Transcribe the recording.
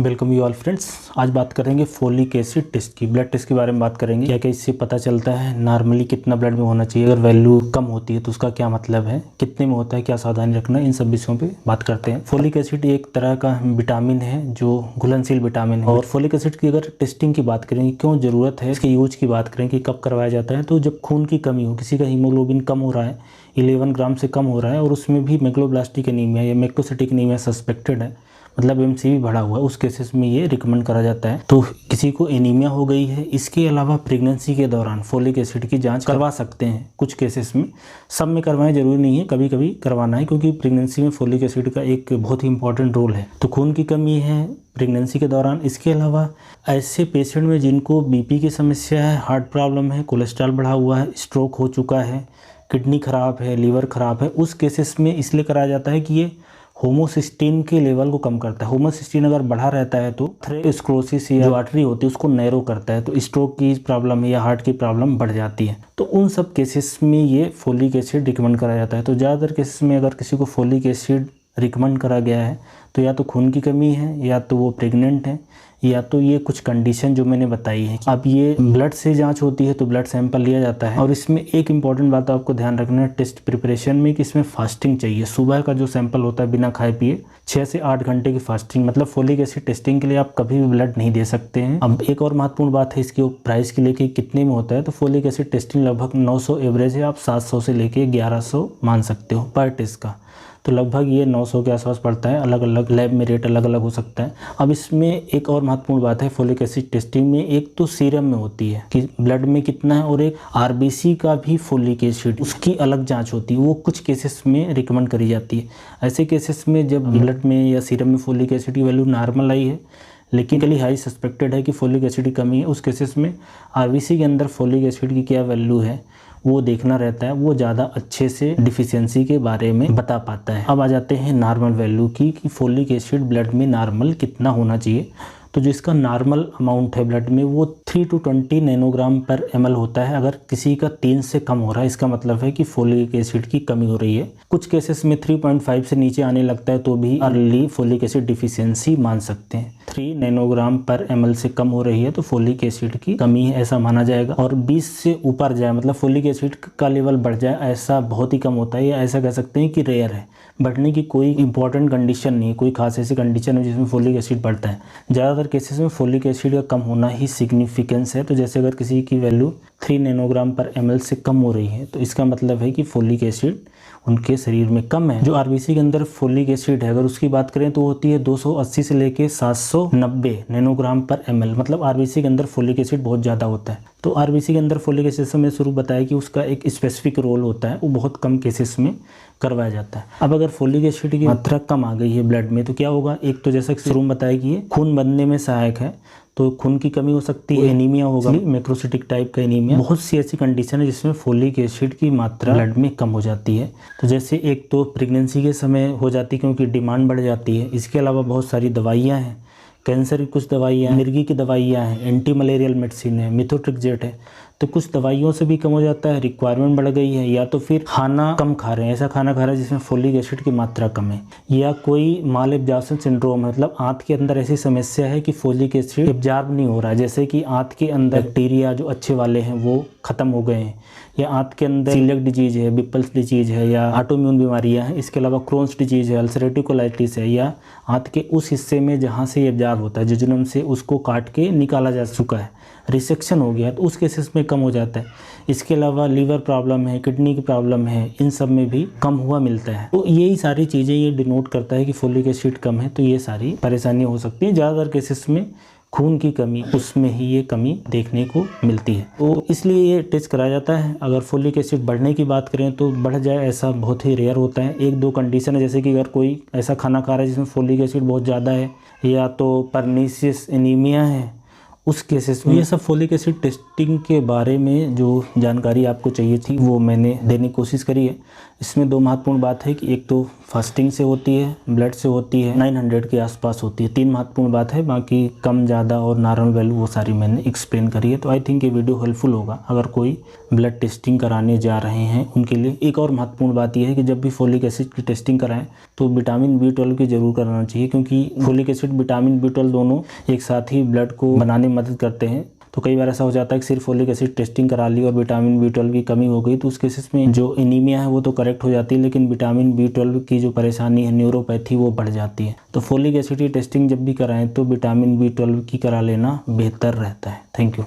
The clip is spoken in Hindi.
Welcome you all friends. आज बात करेंगे फोलिक एसिड टेस्ट की, ब्लड टेस्ट के बारे में बात करेंगे। क्या क्या इससे पता चलता है, नॉर्मली कितना ब्लड में होना चाहिए, अगर वैल्यू कम होती है तो उसका क्या मतलब है, कितने में होता है, क्या सावधानी रखना, इन सब विषयों पे बात करते हैं। फोलिक एसिड एक तरह का विटामिन है जो घुलनशील विटामिन है। और फोलिक एसिड की अगर टेस्टिंग की बात करेंगे, क्यों ज़रूरत है, इसके यूज की बात करें कि कब करवाया जाता है, तो जब खून की कमी हो, किसी का हीमोग्लोबिन कम हो रहा है, 11 ग्राम से कम हो रहा है और उसमें भी मेगलोब्लास्टिक एनीमिया या मैक्रोसाइटिक एनीमिया सस्पेक्टेड है, मतलब एमसीवी बढ़ा हुआ है, उस केसेस में ये रिकमेंड करा जाता है। तो किसी को एनीमिया हो गई है, इसके अलावा प्रेगनेंसी के दौरान फोलिक एसिड की जांच करवा सकते हैं कुछ केसेस में। सब में करवाएं जरूरी नहीं है, कभी कभी करवाना है, क्योंकि प्रेगनेंसी में फोलिक एसिड का एक बहुत ही इंपॉर्टेंट रोल है। तो खून की कमी है प्रेगनेंसी के दौरान। इसके अलावा ऐसे पेशेंट में जिनको बीपी की समस्या है, हार्ट प्रॉब्लम है, कोलेस्ट्रॉल बढ़ा हुआ है, स्ट्रोक हो चुका है, किडनी खराब है, लीवर खराब है, उस केसेस में इसलिए कराया जाता है कि ये होमोसिस्टीन के लेवल को कम करता है। होमोसिस्टीन अगर बढ़ा रहता है तो थ्रेरोस्क्लेरोसिस या जो आर्टरी होती है उसको नैरो करता है, तो स्ट्रोक की प्रॉब्लम या हार्ट की प्रॉब्लम बढ़ जाती है। तो उन सब केसेस में ये फोलिक एसिड रिकमेंड करा जाता है। तो ज़्यादातर केसेस में अगर किसी को फोलिक एसिड रिकमेंड करा गया है तो या तो खून की कमी है, या तो वो प्रेग्नेंट है, या तो ये कुछ कंडीशन जो मैंने बताई है। अब ये ब्लड से जांच होती है तो ब्लड सैंपल लिया जाता है। और इसमें एक इम्पॉर्टेंट बात आपको ध्यान रखना है टेस्ट प्रिपरेशन में कि इसमें फास्टिंग चाहिए। सुबह का जो सैंपल होता है बिना खाए पिए 6 से 8 घंटे की फास्टिंग, मतलब फोलिक एसिड टेस्टिंग के लिए आप कभी भी ब्लड नहीं दे सकते हैं। अब एक और महत्वपूर्ण बात है इसकी प्राइस के लिए कि कितने में होता है। तो फोलिक एसिड टेस्टिंग लगभग 900 एवरेज है, आप 700 से लेके 1100 मान सकते हो पर टेस्ट का। तो लगभग ये 900 के आसपास पड़ता है। अलग अलग लैब में रेट अलग अलग हो सकता है। अब इसमें एक और महत्वपूर्ण बात है फोलिक एसिड टेस्टिंग में, एक तो सीरम में होती है कि ब्लड में कितना है, और एक आरबीसी का भी फोलिक एसिड उसकी अलग जांच होती है, वो कुछ केसेस में रिकमेंड करी जाती है। ऐसे केसेस में जब ब्लड में या सीरम में फोलिक एसिड की वैल्यू नॉर्मल आई है लेकिन हाई सस्पेक्टेड है कि फोलिक एसिड की कमी है, उस केसेस में आरबीसी के अंदर फोलिक एसिड की क्या वैल्यू है वो देखना रहता है। वो ज़्यादा अच्छे से डिफिशियंसी के बारे में बता पाता है। अब आ जाते हैं नॉर्मल वैल्यू की कि फोलिक एसिड ब्लड में नॉर्मल कितना होना चाहिए। तो जो इसका नॉर्मल अमाउंट है ब्लड में वो 3 to 20 नैनोग्राम पर ml होता है। अगर किसी का 3 से कम हो रहा है इसका मतलब है कि फोलिक एसिड की कमी हो रही है। कुछ केसेस में 3.5 से नीचे आने लगता है तो भी अर्ली फोलिक एसिड डिफिशियंसी मान सकते हैं। 3 नैनोग्राम पर ml से कम हो रही है तो फोलिक एसिड की कमी है ऐसा माना जाएगा। और 20 से ऊपर जाए, मतलब फोलिक एसिड का लेवल बढ़ जाए, ऐसा बहुत ही कम होता है, या ऐसा कह सकते हैं कि रेयर है। बढ़ने की कोई इंपॉर्टेंट कंडीशन नहीं है, कोई खास ऐसी कंडीशन है जिसमें फोलिक एसिड बढ़ता है। ज़्यादातर केसेस में फोलिक एसिड का कम होना ही सिग्निफिकेंस है। तो जैसे अगर किसी की वैल्यू 3 नैनोग्राम पर ml से कम हो रही है तो इसका मतलब है कि फोलिक एसिड उनके शरीर में कम है। जो आरबीसी के अंदर फोलिक एसिड है अगर उसकी बात करें तो होती है 280 से लेके 790 नैनोग्राम पर ml, मतलब आरबीसी के अंदर फोलिक एसिड बहुत ज़्यादा होता है। तो आरबीसी के अंदर फोलिक एसिड से मैंने शुरू बताया कि उसका एक स्पेसिफिक रोल होता है, वो बहुत कम केसेस में करवाया जाता है। अब अगर फोलिक एसिड की मात्रा कम आ गई है ब्लड में तो क्या होगा, एक तो जैसा शुरू में बताया कि ये खून बनने में सहायक है, तो खून की कमी हो सकती है, एनीमिया होगा, मैक्रोसाइटिक टाइप का एनीमिया। बहुत सी ऐसी कंडीशन है जिसमें फोलिक एसिड की मात्रा ब्लड में कम हो जाती है। तो जैसे एक तो प्रेगनेंसी के समय हो जाती है क्योंकि डिमांड बढ़ जाती है। इसके अलावा बहुत सारी दवाइयाँ हैं, कैंसर की कुछ दवाइयाँ, मिर्गी की दवाइयाँ हैं, एंटी मलेरियल मेडिसिन है, मिथोट्रिक्सेट है। तो कुछ दवाइयों से भी कम हो जाता है, रिक्वायरमेंट बढ़ गई है, या तो फिर खाना कम खा रहे हैं, ऐसा खाना खा रहे हैं जिसमें फोलिक एसिड की मात्रा कम है, या कोई माल एब्जॉर्प्शन सिंड्रोम, मतलब आंत के अंदर ऐसी समस्या है कि फोलिक एसिड एब्जॉर्ब नहीं हो रहा है, जैसे कि आंत के अंदर बैक्टीरिया जो अच्छे वाले हैं वो खत्म हो गए हैं, या आंत के अंदर सीलियक डिजीज है, बिपल्स डिजीज है, या ऑटोइम्यून बीमारियां हैं। इसके अलावा क्रोन्स डिजीज है, अल्सरेटिव कोलाइटिस है, या आंत के उस हिस्से में जहां से एब्जॉर्ब होता है जेजुनम से उसको काट के निकाला जा चुका है, रिसेक्शन हो गया है, तो उस केसेस में कम हो जाता है। इसके अलावा लीवर प्रॉब्लम है, किडनी की प्रॉब्लम है, इन सब में भी कम हुआ मिलता है। तो यही सारी चीज़ें ये डिनोट करता है कि फोलिक एसिड कम है, तो ये सारी परेशानियाँ हो सकती हैं। ज़्यादातर केसेस में खून की कमी, उसमें ही ये कमी देखने को मिलती है, तो इसलिए ये टेस्ट कराया जाता है। अगर फोलिक एसिड बढ़ने की बात करें तो बढ़ जाए ऐसा बहुत ही रेयर होता है। एक दो कंडीशन है, जैसे कि अगर कोई ऐसा खाना खा रहा है जिसमें फोलिक एसिड बहुत ज़्यादा है, या तो परनीसियस एनीमिया है, उस केसेस में। ये सब फोलिक एसिड टेस्टिंग के बारे में जो जानकारी आपको चाहिए थी वो मैंने देने की कोशिश करी है। इसमें दो महत्वपूर्ण बात है कि एक तो फास्टिंग से होती है, ब्लड से होती है, 900 के आसपास होती है। 3 महत्वपूर्ण बात है, बाकी कम ज़्यादा और नॉर्मल वैल्यू वो सारी मैंने एक्सप्लेन करी है। तो आई थिंक ये वीडियो हेल्पफुल होगा अगर कोई ब्लड टेस्टिंग कराने जा रहे हैं उनके लिए। एक और महत्वपूर्ण बात यह है कि जब भी फोलिक एसिड की टेस्टिंग कराएं तो विटामिन B12 की जरूर कराना चाहिए, क्योंकि फोलिक एसिड विटामिन B12 दोनों एक साथ ही ब्लड को बनाने में मदद करते हैं। तो कई बार ऐसा हो जाता है कि सिर्फ फोलिक एसिड टेस्टिंग करा ली और विटामिन B12 की कमी हो गई, तो उस केसेस में जो एनीमिया है वो तो करेक्ट हो जाती है, लेकिन विटामिन B12 की जो परेशानी है, न्यूरोपैथी, वो बढ़ जाती है। तो फोलिक एसिड की टेस्टिंग जब भी कराएं तो विटामिन B12 की करा लेना बेहतर रहता है। Thank you.